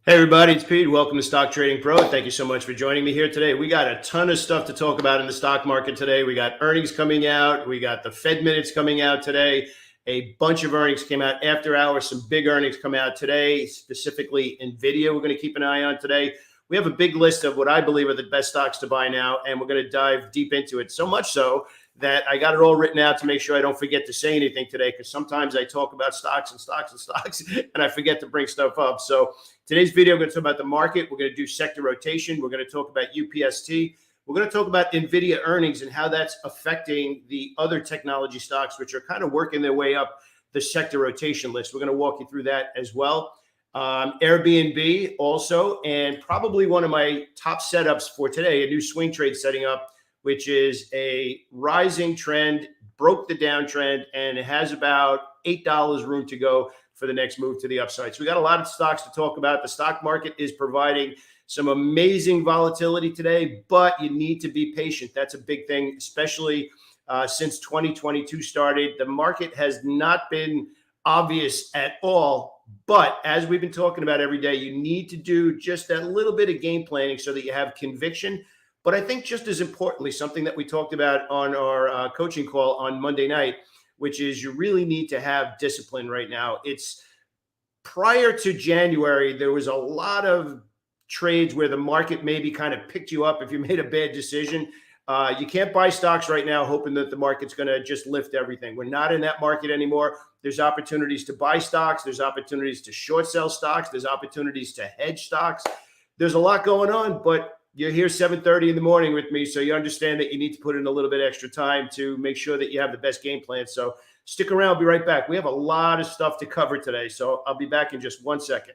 Hey everybody, it's Pete. Welcome to Stock Trading Pro. Thank you so much for joining me here today. We got a ton of stuff to talk about in the stock market today. We got earnings coming out. We got the Fed minutes coming out today. A bunch of earnings came out after hours. Some big earnings come out today, specifically Nvidia. We're going to keep an eye on today. We have a big list of what I believe are the best stocks to buy now, and we're going to dive deep into it. So much so that I got it all written out to make sure I don't forget to say anything today, because sometimes I talk about stocks and I forget to bring stuff up. So today's video, we're going to talk about the market. We're going to do sector rotation. We're going to talk about UPST. We're going to talk about Nvidia earnings and how that's affecting the other technology stocks, which are kind of working their way up the sector rotation list. We're going to walk you through that as well. Airbnb also, and probably one of my top setups for today, a new swing trade setting up, which is a rising trend, broke the downtrend, and it has about $8 room to go for the next move to the upside. So we got a lot of stocks to talk about. The stock market is providing some amazing volatility today, but you need to be patient. That's a big thing, especially since 2022 started. The market has not been obvious at all, but as we've been talking about every day, you need to do just that little bit of game planning so that you have conviction. But I think just as importantly, something that we talked about on our coaching call on Monday night, which is you really need to have discipline right now. It's prior to January, there was a lot of trades where the market maybe kind of picked you up if you made a bad decision. You can't buy stocks right now hoping that the market's going to just lift everything. We're not in that market anymore. There's opportunities to buy stocks. There's opportunities to short sell stocks. There's opportunities to hedge stocks. There's a lot going on, but you're here 7:30 in the morning with me, so you understand that you need to put in a little bit extra time to make sure that you have the best game plan. So stick around. I'll be right back. We have a lot of stuff to cover today, so I'll be back in just 1 second.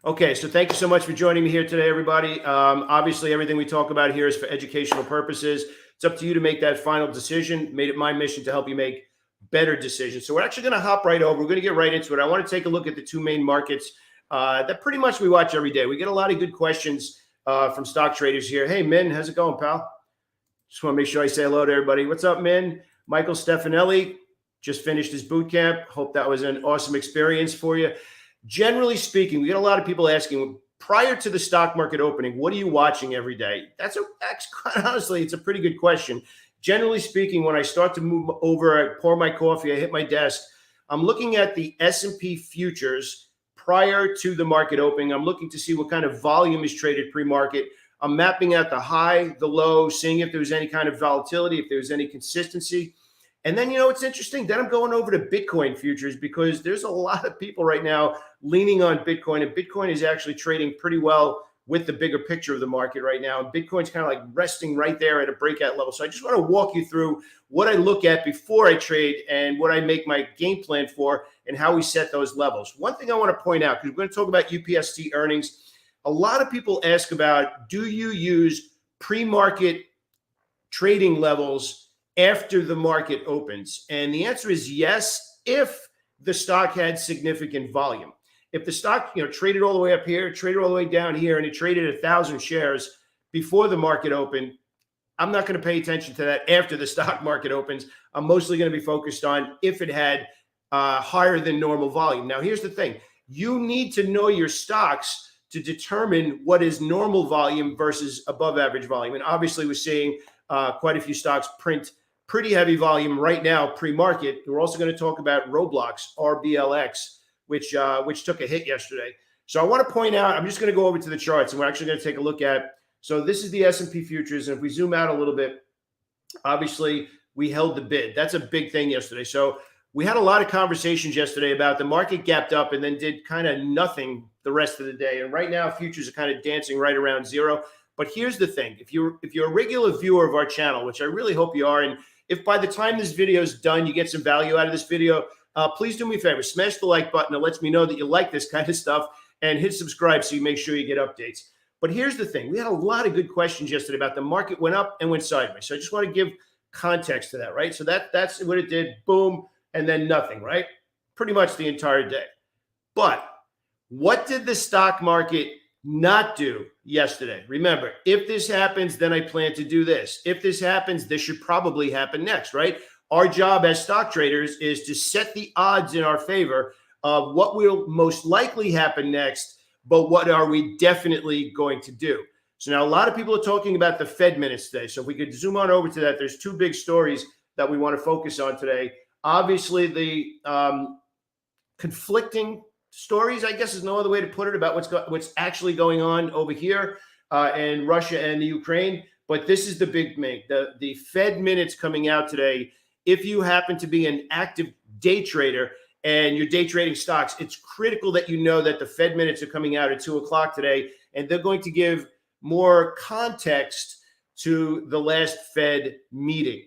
Okay, so thank you so much for joining me here today, everybody. Obviously, everything we talk about here is for educational purposes. It's up to you to make that final decision. Made it my mission to help you make better decisions. So we're actually going to hop right over. We're going to get right into it. I want to take a look at the two main markets that pretty much we watch every day. We get a lot of good questions from stock traders here. Hey, Min, how's it going, pal? Just want to make sure I say hello to everybody. What's up, Min? Michael Stefanelli just finished his boot camp. Hope that was an awesome experience for you. Generally speaking, we get a lot of people asking, prior to the stock market opening, what are you watching every day? That's quite honestly, it's a pretty good question. Generally speaking, when I start to move over, I pour my coffee, I hit my desk, I'm looking at the S&P futures prior to the market opening. I'm looking to see what kind of volume is traded pre-market. I'm mapping out the high, the low, seeing if there's any kind of volatility, if there's any consistency. And then, it's interesting. Then I'm going over to Bitcoin futures because there's a lot of people right now leaning on Bitcoin, and Bitcoin is actually trading pretty well with the bigger picture of the market right now. And Bitcoin's kind of like resting right there at a breakout level. So I just want to walk you through what I look at before I trade and what I make my game plan for and how we set those levels. One thing I want to point out, because we're going to talk about UPST earnings. A lot of people ask about, do you use pre-market trading levels after the market opens? And the answer is yes, if the stock had significant volume. If the stock, traded all the way up here, traded all the way down here, and it traded 1,000 shares before the market opened, I'm not going to pay attention to that after the stock market opens. I'm mostly going to be focused on if it had higher than normal volume. Now, here's the thing. You need to know your stocks to determine what is normal volume versus above average volume. And obviously, we're seeing quite a few stocks print pretty heavy volume right now pre-market. We're also going to talk about Roblox, RBLX, which took a hit yesterday. So I want to point out, I'm just going to go over to the charts, and we're actually going to take a look at, so this is the S&P futures. And if we zoom out a little bit, obviously we held the bid. That's a big thing yesterday. So we had a lot of conversations yesterday about the market gapped up and then did kind of nothing the rest of the day. And right now futures are kind of dancing right around zero. But here's the thing. If you're a regular viewer of our channel, which I really hope you are, and if by the time this video is done, you get some value out of this video, please do me a favor, smash the like button. It lets me know that you like this kind of stuff, and hit subscribe so you make sure you get updates. But here's the thing. We had a lot of good questions yesterday about the market went up and went sideways. So I just want to give context to that, right? So that's what it did. Boom, and then nothing, right? Pretty much the entire day. But what did the stock market not do yesterday? Remember, if this happens, then I plan to do this. If this happens, this should probably happen next, right? Our job as stock traders is to set the odds in our favor of what will most likely happen next, but what are we definitely going to do? So now a lot of people are talking about the Fed minutes today. So if we could zoom on over to that, there's two big stories that we want to focus on today. Obviously, the conflicting stories, I guess is no other way to put it, about what's actually going on over here in Russia and the Ukraine. But this is the big make. The Fed minutes coming out today. If you happen to be an active day trader and you're day trading stocks, it's critical that you know that the Fed minutes are coming out at 2 o'clock today, and they're going to give more context to the last Fed meeting.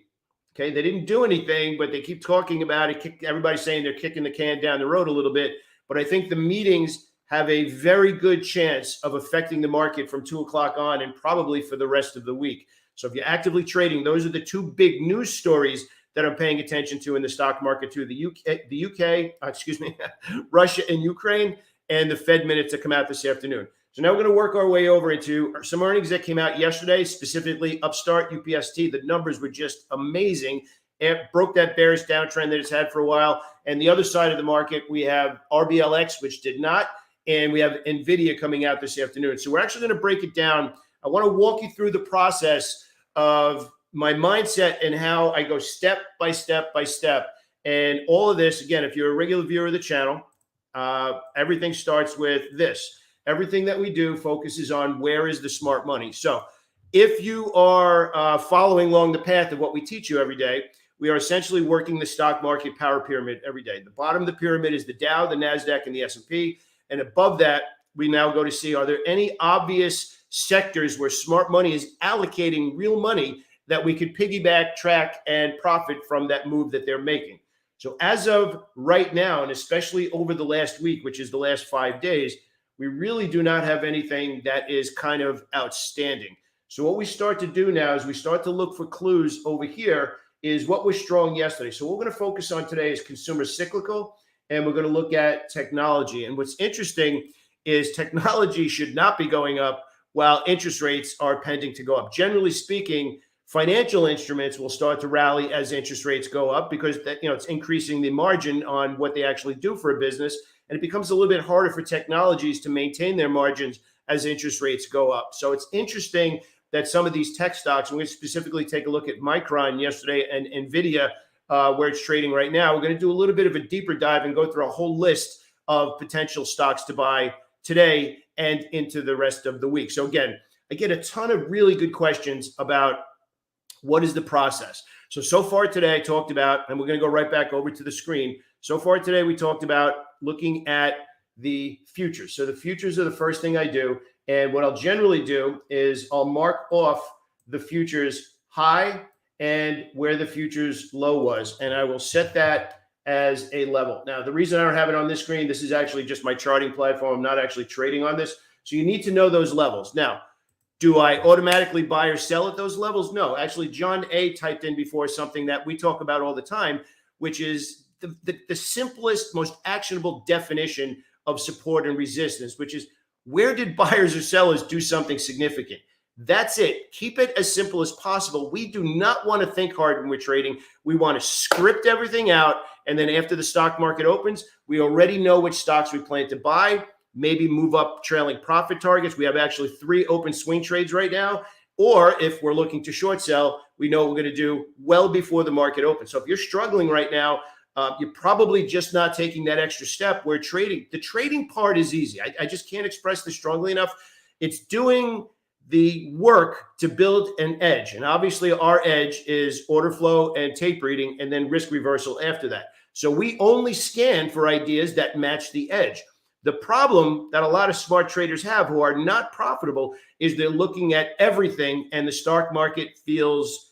Okay, they didn't do anything, but they keep talking about it. Everybody's saying they're kicking the can down the road a little bit. But I think the meetings have a very good chance of affecting the market from 2 o'clock on, and probably for the rest of the week. So if you're actively trading, those are the two big news stories that I'm paying attention to in the stock market too. The UK, Russia and Ukraine, and the Fed minutes that come out this afternoon. So now we're going to work our way over into some earnings that came out yesterday, specifically Upstart, UPST. The numbers were just amazing. It broke that bearish downtrend that it's had for a while. And the other side of the market, we have RBLX, which did not, and we have Nvidia coming out this afternoon. So we're actually going to break it down. I want to walk you through the process of my mindset and how I go step by step by step. And all of this, again, if you're a regular viewer of the channel, everything starts with this. Everything that we do focuses on where is the smart money. So if you are following along the path of what we teach you every day, we are essentially working the stock market power pyramid every day. The bottom of the pyramid is the Dow, the NASDAQ, and the S&P. And above that, we now go to see, are there any obvious sectors where smart money is allocating real money that we could piggyback, track, and profit from that move that they're making? So as of right now, and especially over the last week, which is the last 5 days, we really do not have anything that is kind of outstanding. So what we start to do now is we start to look for clues over here is what was strong yesterday. So what we're going to focus on today is consumer cyclical, and we're going to look at technology. And what's interesting is technology should not be going up while interest rates are pending to go up. Generally speaking, financial instruments will start to rally as interest rates go up because that, it's increasing the margin on what they actually do for a business. And it becomes a little bit harder for technologies to maintain their margins as interest rates go up. So it's interesting that some of these tech stocks, we're going to specifically take a look at Micron yesterday and Nvidia, where it's trading right now. We're going to do a little bit of a deeper dive and go through a whole list of potential stocks to buy today and into the rest of the week. So again, I get a ton of really good questions about what is the process. So far today I talked about, and we're going to go right back over to the screen. So far today we talked about looking at the futures. So the futures are the first thing I do. And what I'll generally do is I'll mark off the futures high and where the futures low was. And I will set that as a level. Now, the reason I don't have it on this screen, this is actually just my charting platform. I'm not actually trading on this. So you need to know those levels. Now, do I automatically buy or sell at those levels? No. Actually, John A. typed in before something that we talk about all the time, which is the simplest, most actionable definition of support and resistance, which is where did buyers or sellers do something significant? That's it. Keep it as simple as possible. We do not want to think hard when we're trading. We want to script everything out. And then after the stock market opens, we already know which stocks we plan to buy, maybe move up trailing profit targets. We have actually 3 open swing trades right now. Or if we're looking to short sell, we know what we're going to do well before the market opens. So if you're struggling right now, you're probably just not taking that extra step where trading. The trading part is easy. I just can't express this strongly enough. It's doing the work to build an edge. And obviously our edge is order flow and tape reading and then risk reversal after that. So we only scan for ideas that match the edge. The problem that a lot of smart traders have who are not profitable is they're looking at everything and the stock market feels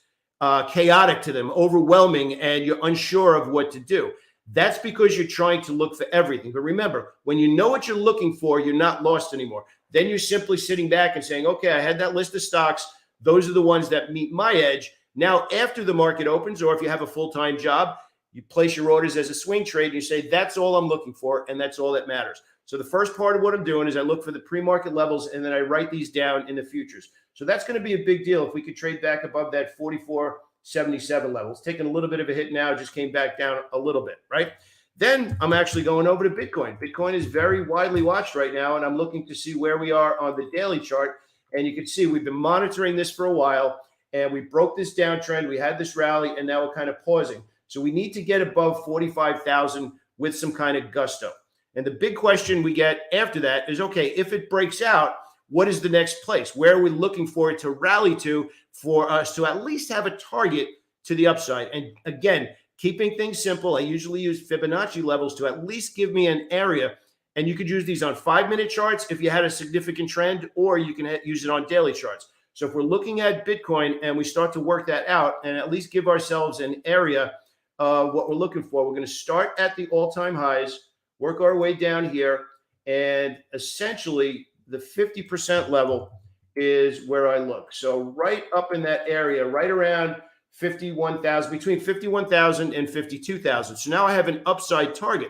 chaotic to them, overwhelming, and you're unsure of what to do. That's because you're trying to look for everything. But remember, when you know what you're looking for, you're not lost anymore. Then you're simply sitting back and saying, okay, I had that list of stocks. Those are the ones that meet my edge. Now, after the market opens, or if you have a full-time job, you place your orders as a swing trade and you say, that's all I'm looking for, and that's all that matters. So the first part of what I'm doing is I look for the pre-market levels, and then I write these down in the futures. So that's going to be a big deal if we could trade back above that 44.77 level. It's taking a little bit of a hit now, just came back down a little bit, right? Then I'm actually going over to Bitcoin. Bitcoin is very widely watched right now, and I'm looking to see where we are on the daily chart. And you can see we've been monitoring this for a while, and we broke this downtrend. We had this rally, and now we're kind of pausing. So we need to get above 45,000 with some kind of gusto. And the big question we get after that is, okay, if it breaks out, what is the next place? Where are we looking for it to rally to for us to at least have a target to the upside? And again, keeping things simple, I usually use Fibonacci levels to at least give me an area. And you could use these on 5-minute charts if you had a significant trend, or you can use it on daily charts. So if we're looking at Bitcoin and we start to work that out and at least give ourselves an area of what we're looking for, we're going to start at the all-time highs, work our way down here, and essentially the 50% level is where I look. So right up in that area, right around 51,000, between 51,000 and 52,000. So now I have an upside target.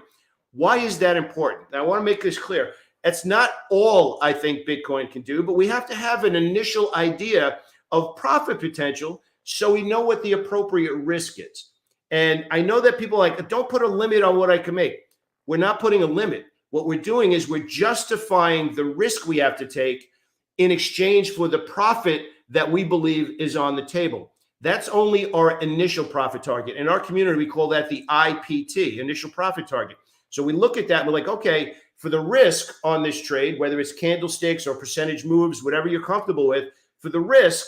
Why is that important? Now I want to make this clear. That's not all I think Bitcoin can do, but we have to have an initial idea of profit potential so we know what the appropriate risk is. And I know that people are like, don't put a limit on what I can make. We're not putting a limit. What we're doing is we're justifying the risk we have to take in exchange for the profit that we believe is on the table. That's only our initial profit target. In our community, we call that the IPT, initial profit target. So we look at that and we're like, okay, for the risk on this trade, whether it's candlesticks or percentage moves, whatever you're comfortable with, for the risk,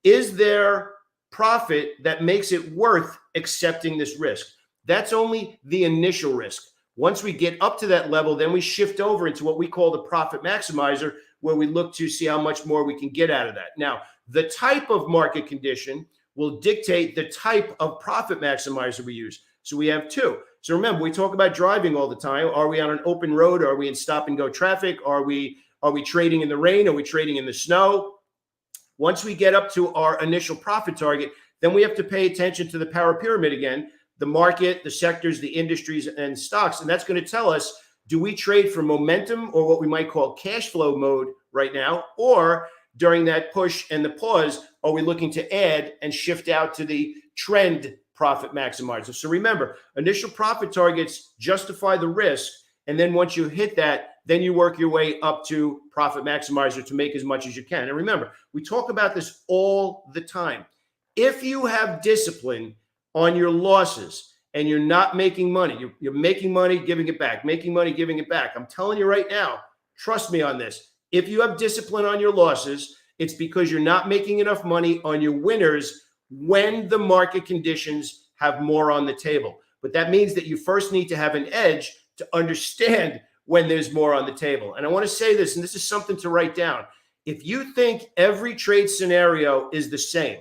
is there profit that makes it worth accepting this risk? That's only the initial risk. Once we get up to that level, then we shift over into what we call the profit maximizer, where we look to see how much more we can get out of that. Now, the type of market condition will dictate the type of profit maximizer we use. So we have two. So remember, we talk about driving all the time. Are we on an open road? Are we in stop and go traffic? Are we trading in the rain? Are we trading in the snow? Once we get up to our initial profit target, then we have to pay attention to the power pyramid again, the market, the sectors, the industries, and stocks. And that's going to tell us, do we trade for momentum or what we might call cash flow mode right now? Or during that push and the pause, are we looking to add and shift out to the trend profit maximizer? So remember, initial profit targets justify the risk. And then once you hit that, then you work your way up to profit maximizer to make as much as you can. And remember, we talk about this all the time. If you have discipline on your losses and you're not making money, you're making money, giving it back, making money, giving it back. I'm telling you right now, trust me on this. If you have discipline on your losses, it's because you're not making enough money on your winners when the market conditions have more on the table. But that means that you first need to have an edge to understand when there's more on the table. And I want to say this, and this is something to write down. If you think every trade scenario is the same,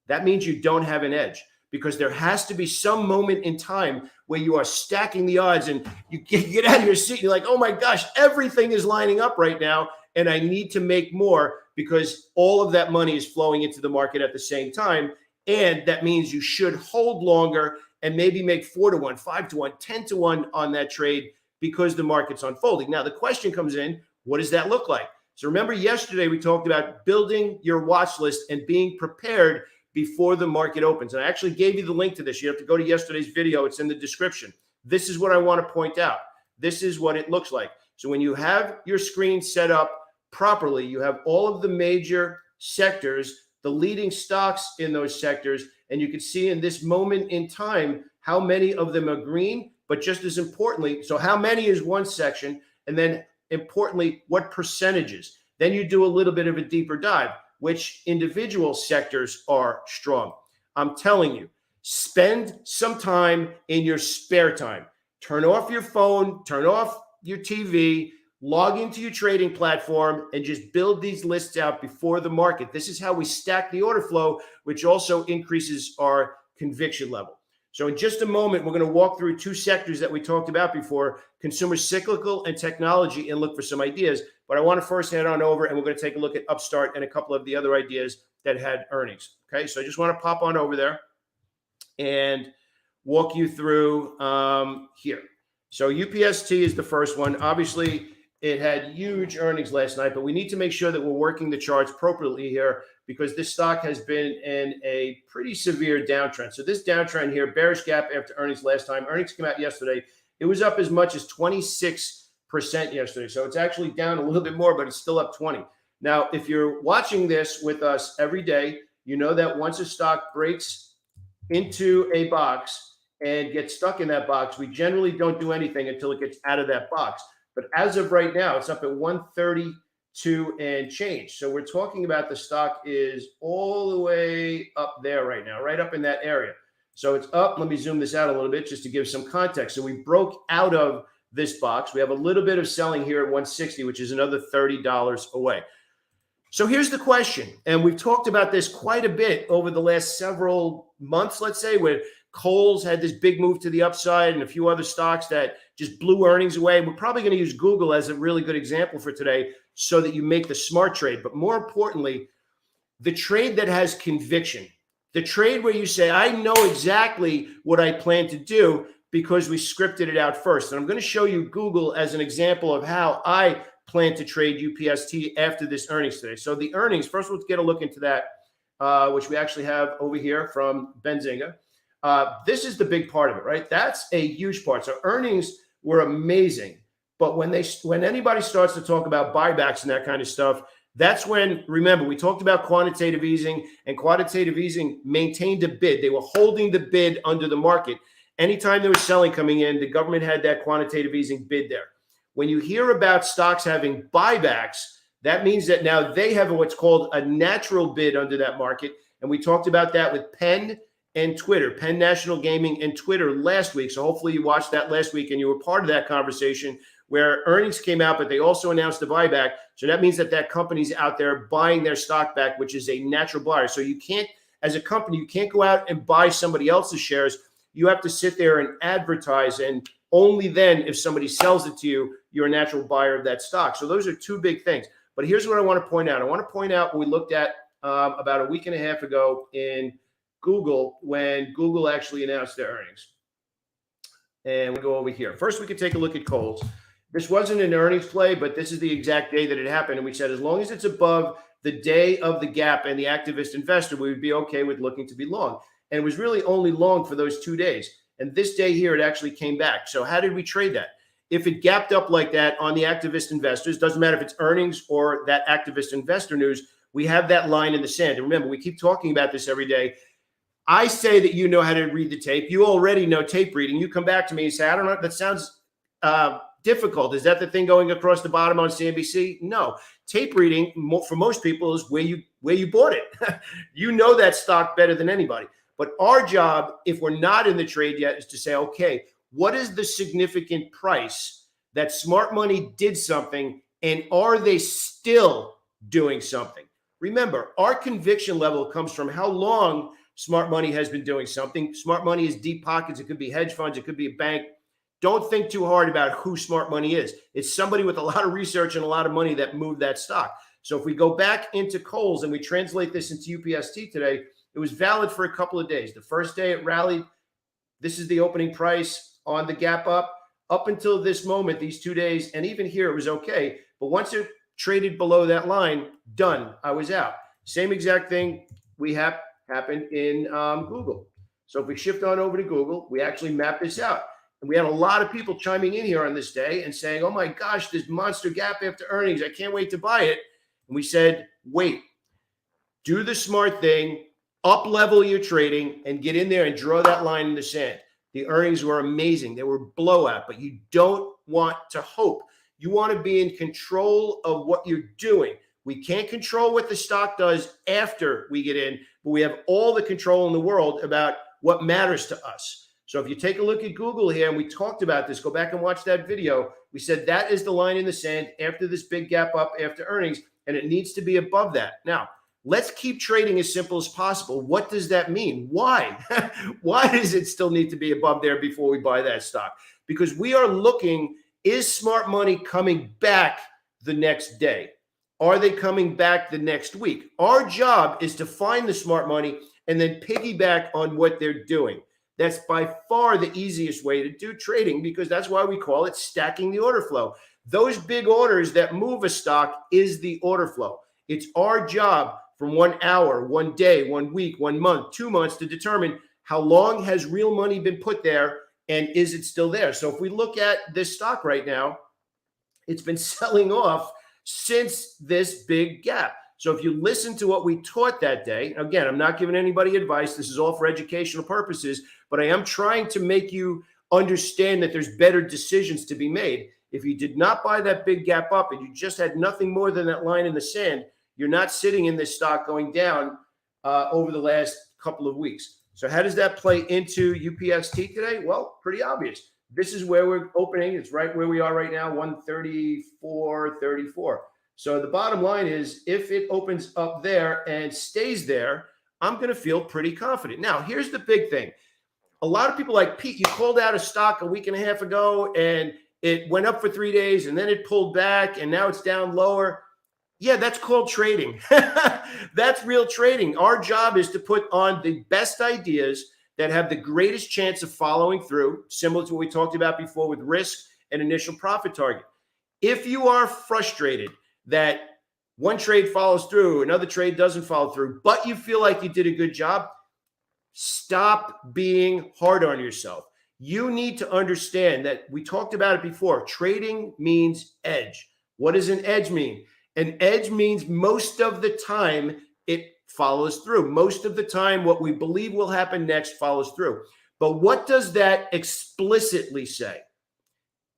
that means you don't have an edge, because there has to be some moment in time where you are stacking the odds and you get out of your seat. You're like, oh my gosh, everything is lining up right now, and I need to make more because all of that money is flowing into the market at the same time. And that means you should hold longer and maybe make 4-to-1, 5-to-1, 10-to-1 on that trade because the market's unfolding. Now, the question comes in, what does that look like? So remember yesterday we talked about building your watch list and being prepared before the market opens. And I actually gave you the link to this. You have to go to yesterday's video. It's in the description. This is what I want to point out. This is what it looks like. So when you have your screen set up properly, you have all of the major sectors, the leading stocks in those sectors, and you can see in this moment in time how many of them are green, but just as importantly, so how many is one section, and then importantly, what percentages. Then you do a little bit of a deeper dive, which individual sectors are strong. I'm telling you, spend some time in your spare time. Turn off your phone, turn off your TV, log into your trading platform, and just build these lists out before the market. This is how we stack the order flow, which also increases our conviction level. So in just a moment, we're going to walk through two sectors that we talked about before, consumer cyclical and technology, and look for some ideas. But I want to first head on over, and we're going to take a look at Upstart and a couple of the other ideas that had earnings. Okay, so I just want to pop on over there and walk you through here. So UPST is the first one. Obviously, it had huge earnings last night, but we need to make sure that we're working the charts appropriately here because this stock has been in a pretty severe downtrend. So this downtrend here, bearish gap after earnings last time. Earnings came out yesterday. It was up as much as 26% yesterday. So it's actually down a little bit more, but it's still up 20. Now, if you're watching this with us every day, you know that once a stock breaks into a box and gets stuck in that box, we generally don't do anything until it gets out of that box. But as of right now, it's up at 132 and change. So we're talking about the stock is all the way up there right now, right up in that area. So it's up. Let me zoom this out a little bit just to give some context. So we broke out of this box. We have a little bit of selling here at 160, which is another $30 away. So here's the question, and we've talked about this quite a bit over the last several months, let's say, where Kohl's had this big move to the upside and a few other stocks that just blew earnings away. We're probably going to use Google as a really good example for today so that you make the smart trade. But more importantly, the trade that has conviction, the trade where you say, I know exactly what I plan to do because we scripted it out first. And I'm going to show you Google as an example of how I plan to trade UPST after this earnings today. So the earnings, first let's get a look into that, which we actually have over here from Benzinga. This is the big part of it, right? That's a huge part. So earnings were amazing. But when anybody starts to talk about buybacks and that kind of stuff, that's when, remember, we talked about quantitative easing, and quantitative easing maintained a bid. They were holding the bid under the market. Anytime there was selling coming in, the government had that quantitative easing bid there. When you hear about stocks having buybacks, that means that now they have what's called a natural bid under that market. And we talked about that with Penn and Twitter, Penn National Gaming and Twitter last week. So hopefully you watched that last week and you were part of that conversation where earnings came out, but they also announced a buyback. So that means that that company's out there buying their stock back, which is a natural buyer. So you can't, as a company, you can't go out and buy somebody else's shares. You have to sit there and advertise, and only then, if somebody sells it to you, you're a natural buyer of that stock. So those are two big things. But here's what I want to point out. I want to point out what we looked at about a week and a half ago in Google when Google actually announced their earnings. And we go over here. First, we could take a look at Kohl's. This wasn't an earnings play, but this is the exact day that it happened. And we said, as long as it's above the day of the gap and the activist investor, we would be okay with looking to be long. And it was really only long for those 2 days. And this day here, it actually came back. So how did we trade that? If it gapped up like that on the activist investors, doesn't matter if it's earnings or that activist investor news, we have that line in the sand. And remember, we keep talking about this every day. I say that you know how to read the tape. You already know tape reading. You come back to me and say, I don't know, that sounds difficult. Is that the thing going across the bottom on CNBC? No. Tape reading, for most people, is where you bought it. You know that stock better than anybody. But our job, if we're not in the trade yet, is to say, okay, what is the significant price that smart money did something, and are they still doing something? Remember, our conviction level comes from how long smart money has been doing something. Smart money is deep pockets. It could be hedge funds. It could be a bank. Don't think too hard about who smart money is. It's somebody with a lot of research and a lot of money that moved that stock. So if we go back into Kohl's and we translate this into UPST today, it was valid for a couple of days. The first day it rallied. This is the opening price on the gap up until this moment, these 2 days. And even here, it was okay. But once it traded below that line, done. I was out. Same exact thing happened in Google. So if we shift on over to Google, we actually map this out. And we had a lot of people chiming in here on this day and saying, oh my gosh, this monster gap after earnings. I can't wait to buy it. And we said, wait, do the smart thing. Up level your trading and get in there and draw that line in the sand. The earnings were amazing. They were blowout, but you don't want to hope. You want to be in control of what you're doing. We can't control what the stock does after we get in, but we have all the control in the world about what matters to us. So if you take a look at Google here, and we talked about this, go back and watch that video. We said that is the line in the sand after this big gap up after earnings, and it needs to be above that. Now, let's keep trading as simple as possible. What does that mean? Why? Why does it still need to be above there before we buy that stock? Because we are looking, is smart money coming back the next day? Are they coming back the next week? Our job is to find the smart money and then piggyback on what they're doing. That's by far the easiest way to do trading, because that's why we call it stacking the order flow. Those big orders that move a stock is the order flow. It's our job from 1 hour, 1 day, 1 week, 1 month, 2 months to determine how long has real money been put there And is it still there? So if we look at this stock right now, it's been selling off since this big gap. So if you listen to what we taught that day, again, I'm not giving anybody advice. This is all for educational purposes, but I am trying to make you understand that there's better decisions to be made. If you did not buy that big gap up and you just had nothing more than that line in the sand, you're not sitting in this stock going down over the last couple of weeks. So how does that play into UPST today? Well, pretty obvious. This is where we're opening. It's right where we are right now, 134.34. So the bottom line is, if it opens up there and stays there, I'm going to feel pretty confident. Now, here's the big thing. A lot of people like, Pete, you called out a stock a week and a half ago and it went up for 3 days and then it pulled back and now it's down lower. Yeah, that's called trading. That's real trading. Our job is to put on the best ideas that have the greatest chance of following through, similar to what we talked about before with risk and initial profit target. If you are frustrated that one trade follows through, another trade doesn't follow through, but you feel like you did a good job, stop being hard on yourself. You need to understand that we talked about it before. Trading means edge. What does an edge mean? An edge means most of the time it follows through. Most of the time, what we believe will happen next follows through. But what does that explicitly say?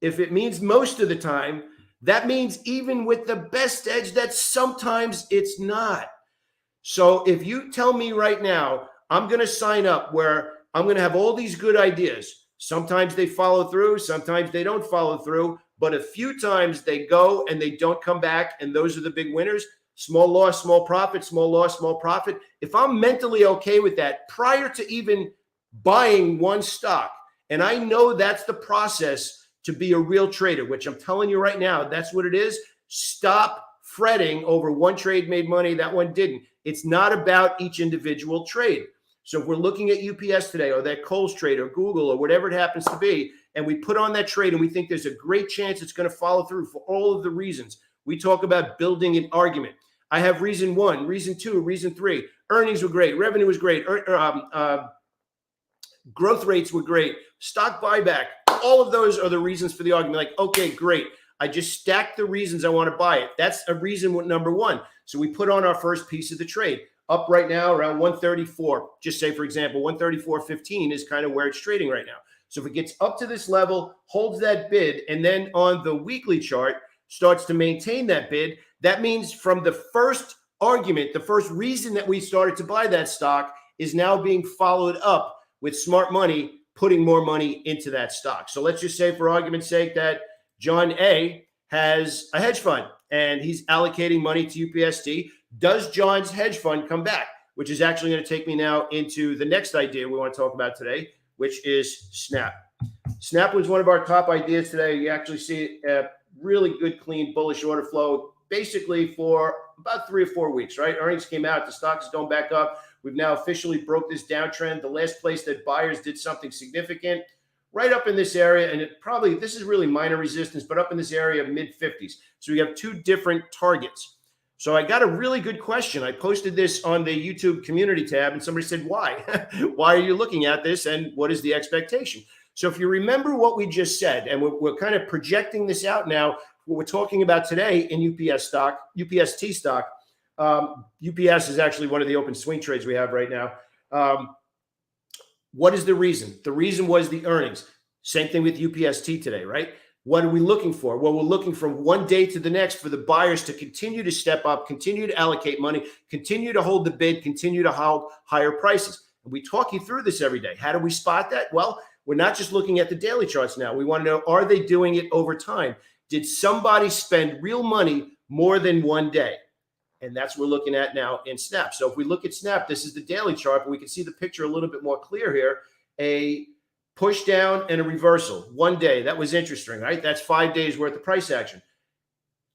If it means most of the time, that means even with the best edge, that sometimes it's not. So if you tell me right now, I'm going to sign up where I'm going to have all these good ideas. Sometimes they follow through, sometimes they don't follow through, but a few times they go and they don't come back, and those are the big winners. Small loss, small profit, small loss, small profit. If I'm mentally okay with that prior to even buying one stock, and I know that's the process to be a real trader, which I'm telling you right now, that's what it is. Stop fretting over one trade made money, that one didn't. It's not about each individual trade. So if we're looking at UPS today, or that Kohl's trade, or Google, or whatever it happens to be, and we put on that trade and we think there's a great chance it's going to follow through for all of the reasons. We talk about building an argument. I have reason 1, reason 2, reason 3. Earnings were great. Revenue was great. Growth rates were great. Stock buyback. All of those are the reasons for the argument. Like, okay, great. I just stacked the reasons I want to buy it. That's a reason number 1. So we put on our first piece of the trade. Up right now around 134. Just say, for example, 134.15 is kind of where it's trading right now. So if it gets up to this level, holds that bid, and then on the weekly chart starts to maintain that bid, that means from the first argument, the first reason that we started to buy that stock is now being followed up with smart money putting more money into that stock. So let's just say, for argument's sake, that John A has a hedge fund and he's allocating money to UPST. Does John's hedge fund come back? Which is actually going to take me now into the next idea we want to talk about today, which is Snap. Snap was one of our top ideas today. You actually see a really good, clean, bullish order flow, basically for about 3 or 4 weeks, right? Earnings came out. The stock is going back up. We've now officially broke this downtrend. The last place that buyers did something significant, right up in this area, and it probably, this is really minor resistance, but up in this area of mid-50s. So we have 2 different targets. So I got a really good question. I posted this on the YouTube community tab, and somebody said, why? Why are you looking at this, and what is the expectation? So if you remember what we just said, and we're kind of projecting this out now, what we're talking about today in UPST stock, UPS is actually one of the open swing trades we have right now. What is the reason? The reason was the earnings. Same thing with UPST today, right? What are we looking for? Well, we're looking from one day to the next for the buyers to continue to step up, continue to allocate money, continue to hold the bid, continue to hold higher prices. And we talk you through this every day. How do we spot that? Well, we're not just looking at the daily charts now. We want to know, are they doing it over time? Did somebody spend real money more than one day? And that's what we're looking at now in Snap. So if we look at Snap, this is the daily chart, but we can see the picture a little bit more clear here. A push down and a reversal. One day. That was interesting, right? That's 5 days worth of price action.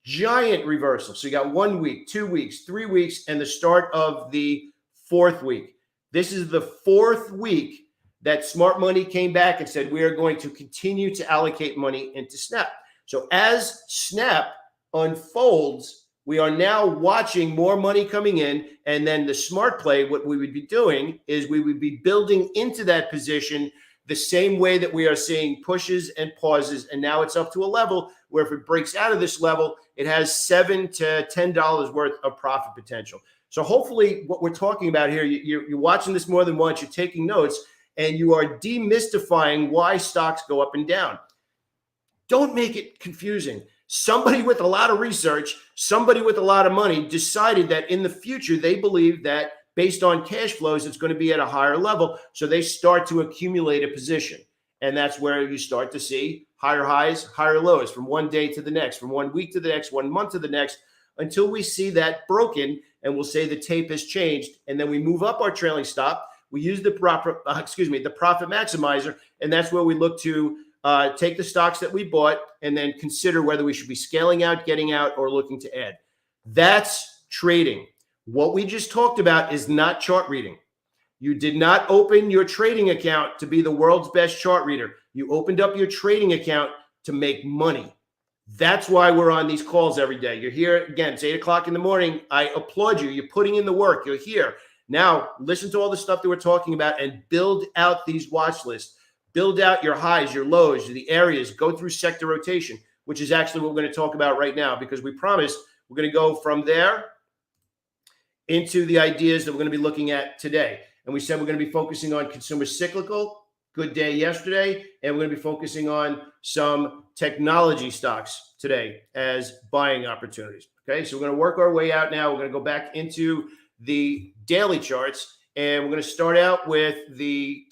Giant reversal. So you got 1 week, 2 weeks, 3 weeks, and the start of the 4th week. This is the 4th week that smart money came back and said, we are going to continue to allocate money into Snap. So as Snap unfolds, we are now watching more money coming in, and then the smart play, what we would be doing is we would be building into that position the same way that we are seeing pushes and pauses. And now it's up to a level where if it breaks out of this level, it has $7 to $10 worth of profit potential. So hopefully what we're talking about here, you're watching this more than once, you're taking notes, and you are demystifying why stocks go up and down. Don't make it confusing. Somebody with a lot of research, somebody with a lot of money decided that in the future, they believe that based on cash flows, it's going to be at a higher level. So they start to accumulate a position. And that's where you start to see higher highs, higher lows from one day to the next, from 1 week to the next, 1 month to the next, until we see that broken and we'll say the tape has changed. And then we move up our trailing stop. We use the profit maximizer. And that's where we look to take the stocks that we bought and then consider whether we should be scaling out, getting out, or looking to add. That's trading. What we just talked about is not chart reading. You did not open your trading account to be the world's best chart reader. You opened up your trading account to make money. That's why we're on these calls every day. You're here again, it's 8 o'clock in the morning. I applaud you. You're putting in the work. You're here. Now, listen to all the stuff that we're talking about and build out these watch lists. Build out your highs, your lows, the areas. Go through sector rotation, which is actually what we're going to talk about right now, because we promised we're going to go from there into the ideas that we're going to be looking at today. And we said we're going to be focusing on consumer cyclical, good day yesterday, and we're going to be focusing on some technology stocks today as buying opportunities. Okay, so we're going to work our way out now. We're going to go back into the daily charts, and we're going to start out with the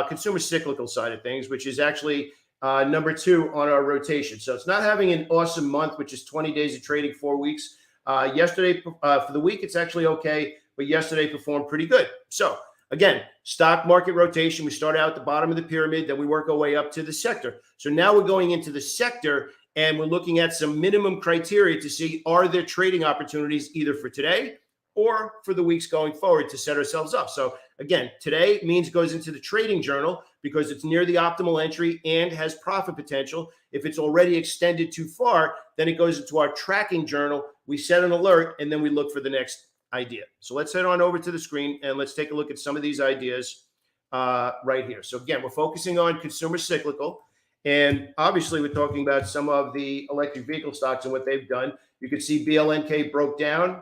consumer cyclical side of things, which is actually number 2 on our rotation. So it's not having an awesome month, which is 20 days of trading, 4 weeks. Yesterday, for the week, it's actually okay, but yesterday performed pretty good. So again, stock market rotation, we start out at the bottom of the pyramid, then we work our way up to the sector. So now we're going into the sector, and we're looking at some minimum criteria to see, are there trading opportunities either for today or for the weeks going forward to set ourselves up. So again, today means goes into the trading journal because it's near the optimal entry and has profit potential. If it's already extended too far, then it goes into our tracking journal. We set an alert, and then we look for the next idea. So let's head on over to the screen and let's take a look at some of these ideas right here. So again, we're focusing on consumer cyclical, and obviously we're talking about some of the electric vehicle stocks and what they've done. You can see BLNK broke down,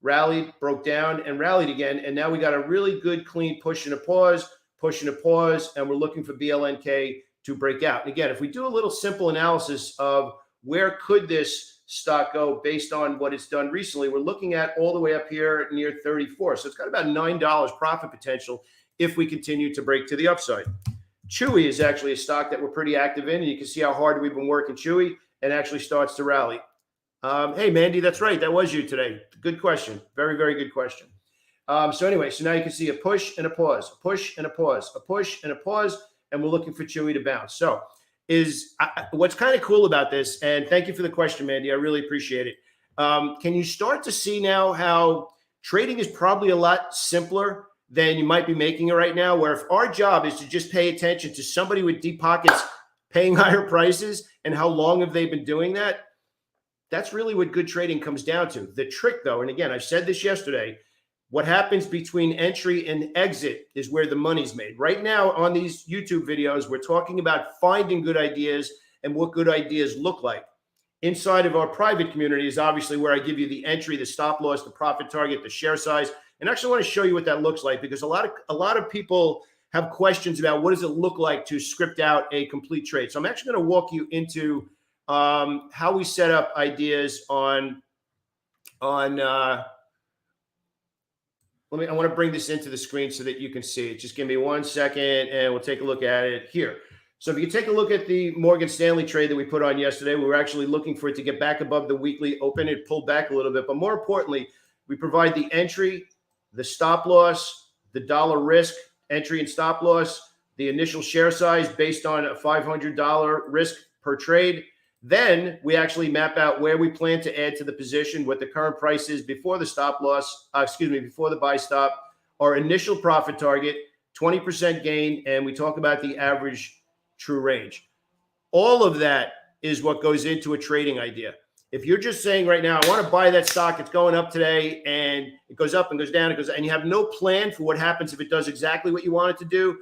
rallied, broke down, and rallied again. And now we got a really good, clean push and a pause, and we're looking for BLNK to break out. And again, if we do a little simple analysis of where could this stock go based on what it's done recently, we're looking at all the way up here near 34. So it's got about $9 profit potential if we continue to break to the upside. Chewy is actually a stock that we're pretty active in, and you can see how hard we've been working Chewy, and actually starts to rally. Hey, Mandy, that's right. That was you today. Good question. Very, very good question. So anyway, so now you can see a push and a pause, a push and a pause, a push and a pause, and we're looking for Chewy to bounce. So what's kind of cool about this, and thank you for the question, Mandy. I really appreciate it. Can you start to see now how trading is probably a lot simpler than you might be making it right now, where if our job is to just pay attention to somebody with deep pockets paying higher prices and how long have they been doing that? That's really what good trading comes down to. The trick, though, and again, I said this yesterday, what happens between entry and exit is where the money's made. Right now on these YouTube videos, we're talking about finding good ideas and what good ideas look like. Inside of our private community is obviously where I give you the entry, the stop loss, the profit target, the share size. And actually I want to show you what that looks like, because a lot of people have questions about what does it look like to script out a complete trade. So I'm actually going to walk you into how we set up ideas I want to bring this into the screen so that you can see it. Just give me 1 second and we'll take a look at it here. So if you take a look at the Morgan Stanley trade that we put on yesterday, we were actually looking for it to get back above the weekly open. It pulled back a little bit, but more importantly, we provide the entry, the stop loss, the dollar risk, entry and stop loss, the initial share size based on a $500 risk per trade. Then we actually map out where we plan to add to the position, what the current price is before the stop loss, before the buy stop, our initial profit target, 20% gain, and we talk about the average true range. All of that is what goes into a trading idea. If you're just saying right now, I want to buy that stock, it's going up today, and it goes up and goes down, and you have no plan for what happens if it does exactly what you want it to do,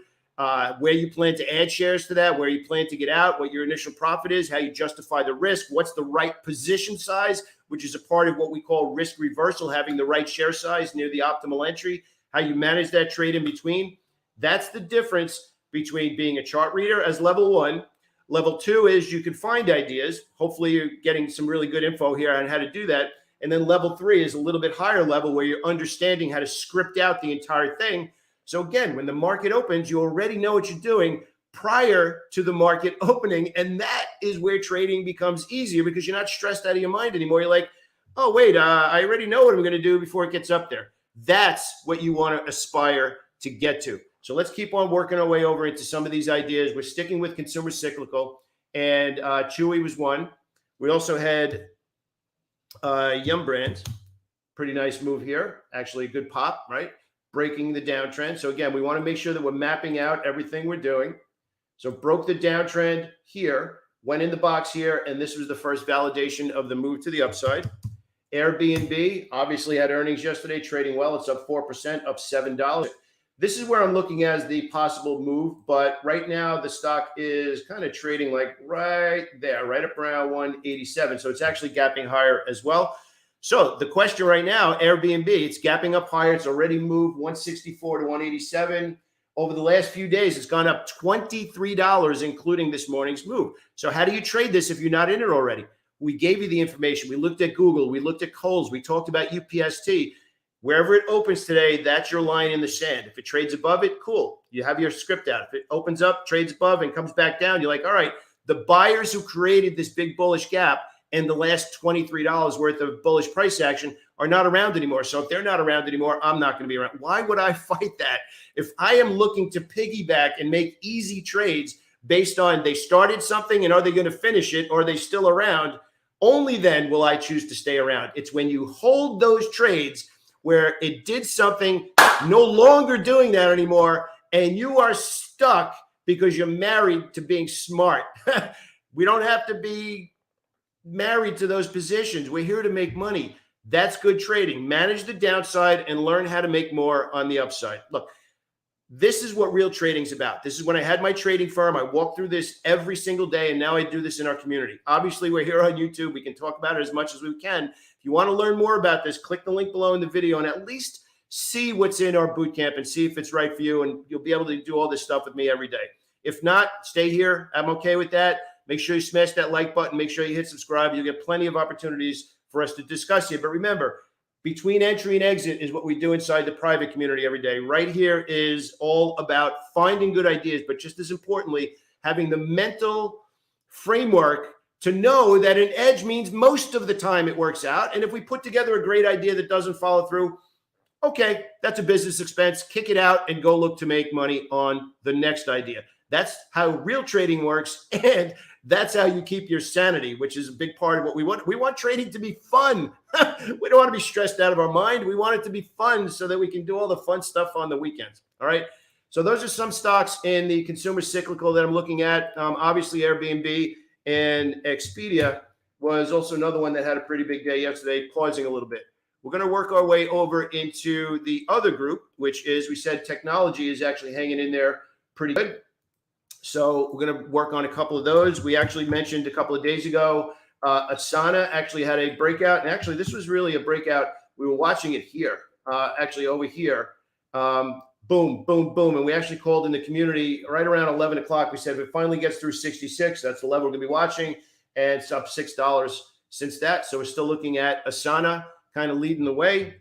where you plan to add shares to that, where you plan to get out, what your initial profit is, how you justify the risk, what's the right position size, which is a part of what we call risk reversal, having the right share size near the optimal entry, how you manage that trade in between. That's the difference between being a chart reader as level one. Level two is you can find ideas. Hopefully you're getting some really good info here on how to do that. And then level three is a little bit higher level where you're understanding how to script out the entire thing. So again, when the market opens, you already know what you're doing prior to the market opening. And that is where trading becomes easier because you're not stressed out of your mind anymore. You're like, oh, wait, I already know what I'm going to do before it gets up there. That's what you want to aspire to get to. So let's keep on working our way over into some of these ideas. We're sticking with consumer cyclical, and Chewy was one. We also had Yum Brands. Pretty nice move here. Actually, a good pop, right? Breaking the downtrend. So again, we want to make sure that we're mapping out everything we're doing. So broke the downtrend here, went in the box here, and this was the first validation of the move to the upside. Airbnb obviously had earnings yesterday, trading well. It's up 4%, up $7. This is where I'm looking as the possible move, but right now the stock is kind of trading like right there, right up around 187. So it's actually gapping higher as well. So the question right now, Airbnb, it's gapping up higher. It's already moved 164 to 187. Over the last few days, it's gone up $23, including this morning's move. So how do you trade this if you're not in it already? We gave you the information. We looked at Google. We looked at Kohl's. We talked about UPST. Wherever it opens today, that's your line in the sand. If it trades above it, cool. You have your script out. If it opens up, trades above, and comes back down, you're like, all right, the buyers who created this big bullish gap and the last $23 worth of bullish price action are not around anymore. So if they're not around anymore, I'm not going to be around. Why would I fight that? If I am looking to piggyback and make easy trades based on they started something and are they going to finish it or are they still around, only then will I choose to stay around. It's when you hold those trades where it did something, no longer doing that anymore, and you are stuck because you're married to being smart. We don't have to be married to those positions. We're here to make money. That's good trading. Manage the downside and learn how to make more on the upside. Look, this is what real trading is about. This is when I had my trading firm. I walk through this every single day, and now I do this in our community. Obviously, we're here on YouTube. We can talk about it as much as we can. If you want to learn more about this, click the link below in the video and at least see what's in our boot camp and see if it's right for you, and you'll be able to do all this stuff with me every day. If not, stay here. I'm okay with that. Make sure you smash that like button. Make sure you hit subscribe. You'll get plenty of opportunities for us to discuss here. But remember, between entry and exit is what we do inside the private community every day. Right here is all about finding good ideas, but just as importantly, having the mental framework to know that an edge means most of the time it works out. And if we put together a great idea that doesn't follow through, okay, that's a business expense. Kick it out and go look to make money on the next idea. That's how real trading works. And that's how you keep your sanity, which is a big part of what we want. We want trading to be fun. We don't want to be stressed out of our mind. We want it to be fun so that we can do all the fun stuff on the weekends. All right. So those are some stocks in the consumer cyclical that I'm looking at. Obviously, Airbnb and Expedia was also another one that had a pretty big day yesterday, pausing a little bit. We're going to work our way over into the other group, which is, we said technology is actually hanging in there pretty good. So we're going to work on a couple of those. We actually mentioned a couple of days ago, Asana actually had a breakout. And actually, this was really a breakout. We were watching it here, actually over here. Boom, boom, boom. And we actually called in the community right around 11 o'clock. We said, if it finally gets through 66, that's the level we're going to be watching. And it's up $6 since that. So we're still looking at Asana kind of leading the way.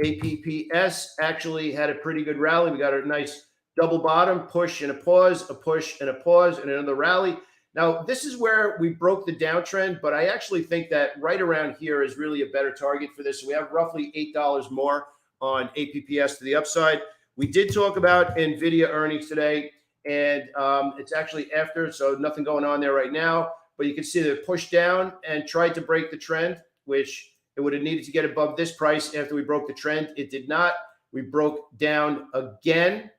APPS actually had a pretty good rally. We got a nice double bottom, push and a pause, a push and a pause, and another rally. Now, this is where we broke the downtrend, but I actually think that right around here is really a better target for this. So we have roughly $8 more on APPS to the upside. We did talk about Nvidia earnings today, and it's actually after, so nothing going on there right now. But you can see that it pushed down and tried to break the trend, which it would have needed to get above this price after we broke the trend. It did not. We broke down again.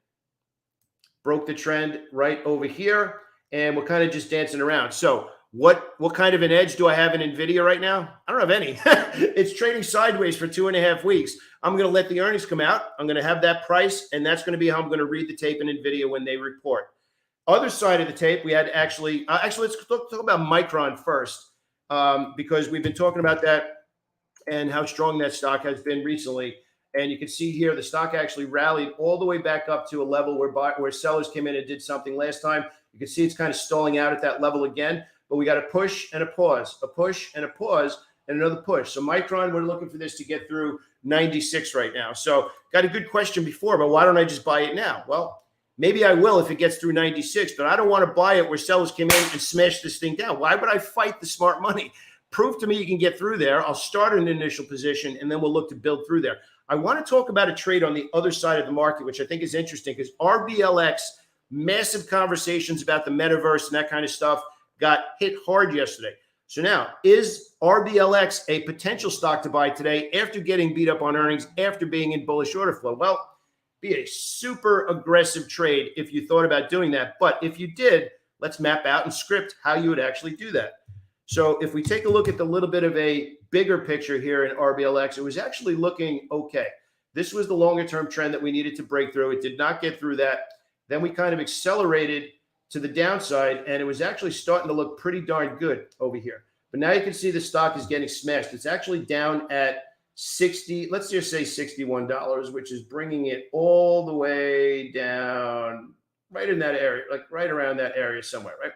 Broke the trend right over here, and we're kind of just dancing around. So What kind of an edge do I have in Nvidia right now? I don't have any. It's trading sideways for 2.5 weeks. I'm going to let the earnings come out. I'm going to have that price, and that's going to be how I'm going to read the tape in Nvidia when they report. Other side of the tape, we had actually let's talk about Micron first, because we've been talking about that and how strong that stock has been recently. And you can see here the stock actually rallied all the way back up to a level where sellers came in and did something last time. You can see it's kind of stalling out at that level again, but we got a push and a pause, a push and a pause, and another push. So Micron, we're looking for this to get through 96 right now. So got a good question before, but why don't I just buy it now? Well, maybe I will if it gets through 96, but I don't want to buy it where sellers came in and smashed this thing down. Why would I fight the smart money? Prove to me you can get through there. I'll start an initial position, and then we'll look to build through there. I want to talk about a trade on the other side of the market, which I think is interesting because RBLX, massive conversations about the metaverse and that kind of stuff, got hit hard yesterday. So now, is RBLX a potential stock to buy today after getting beat up on earnings, after being in bullish order flow? Well, be a super aggressive trade if you thought about doing that. But if you did, let's map out and script how you would actually do that. So if we take a look at the little bit of a bigger picture here in RBLX, it was actually looking okay. This was the longer term trend that we needed to break through. It did not get through that. Then we kind of accelerated to the downside, and it was actually starting to look pretty darn good over here. But now you can see the stock is getting smashed. It's actually down at 60, let's just say $61, which is bringing it all the way down right in that area, like right around that area somewhere, right?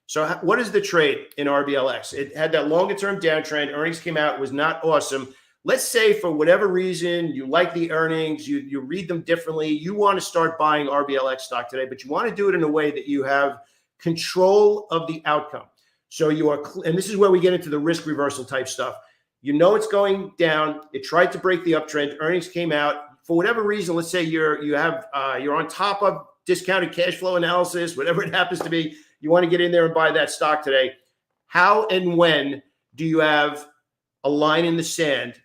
So what is the trade in RBLX? It had that longer term downtrend. Earnings came out, was not awesome. Let's say for whatever reason, you like the earnings, you read them differently. You want to start buying RBLX stock today, but you want to do it in a way that you have control of the outcome. So you are, and this is where we get into the risk reversal type stuff. You know it's going down. It tried to break the uptrend. Earnings came out. For whatever reason, let's say you're on top of discounted cash flow analysis, whatever it happens to be. You want to get in there and buy that stock today. How and when do you have a line in the sand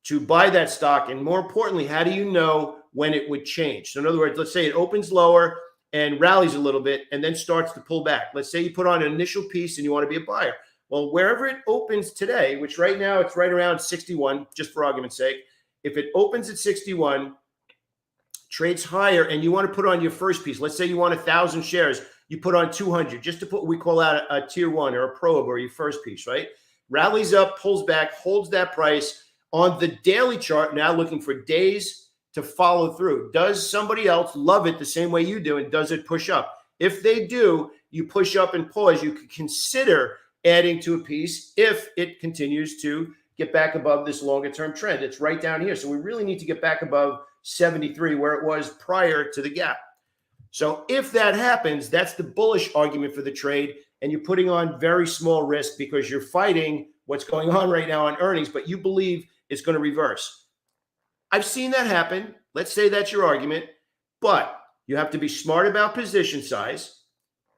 to buy that stock? And more importantly, how do you know when it would change? So in other words, let's say it opens lower and rallies a little bit and then starts to pull back. Let's say you put on an initial piece and you want to be a buyer. Well, wherever it opens today, which right now it's right around 61, just for argument's sake, if it opens at 61, trades higher, and you want to put on your first piece, let's say you want 1,000 shares, you put on 200 just to put what we call out a tier one or a probe or your first piece, right? Rallies up, pulls back, holds that price on the daily chart. Now looking for days to follow through. Does somebody else love it the same way you do? And does it push up? If they do, you push up and pause. You could consider adding to a piece if it continues to get back above this longer term trend. It's right down here. So we really need to get back above 73 where it was prior to the gap. So if that happens, that's the bullish argument for the trade. And you're putting on very small risk because you're fighting what's going on right now on earnings, but you believe it's going to reverse. I've seen that happen. Let's say that's your argument, but you have to be smart about position size.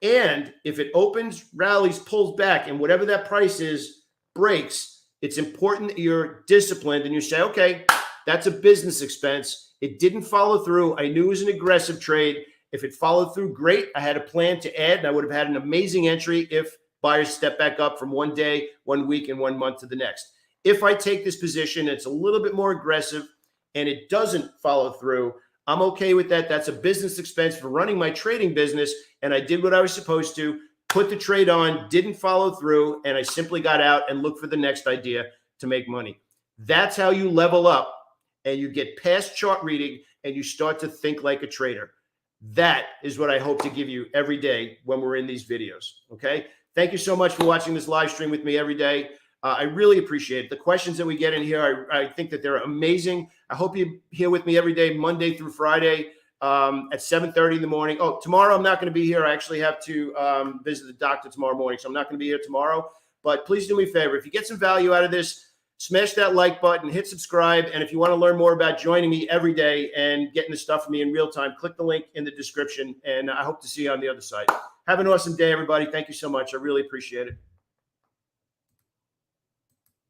And if it opens, rallies, pulls back, and whatever that price is breaks, it's important that you're disciplined and you say, okay, that's a business expense. It didn't follow through. I knew it was an aggressive trade. If it followed through, great. I had a plan to add, and I would have had an amazing entry if buyers step back up from one day, 1 week, and 1 month to the next. If I take this position, it's a little bit more aggressive, and it doesn't follow through, I'm okay with that. That's a business expense for running my trading business, and I did what I was supposed to, put the trade on, didn't follow through, and I simply got out and looked for the next idea to make money. That's how you level up, and you get past chart reading, and you start to think like a trader. That is what I hope to give you every day when we're in these videos, okay? Thank you so much for watching this live stream with me every day. I really appreciate it. The questions that we get in here, I think that they're amazing. I hope you're here with me every day, Monday through Friday at 7:30 in the morning. Oh, tomorrow I'm not going to be here. I actually have to visit the doctor tomorrow morning, so I'm not going to be here tomorrow. But please do me a favor. If you get some value out of this, smash that like button, hit subscribe. And if you want to learn more about joining me every day and getting the stuff from me in real time, click the link in the description. And I hope to see you on the other side. Have an awesome day, everybody. Thank you so much. I really appreciate it.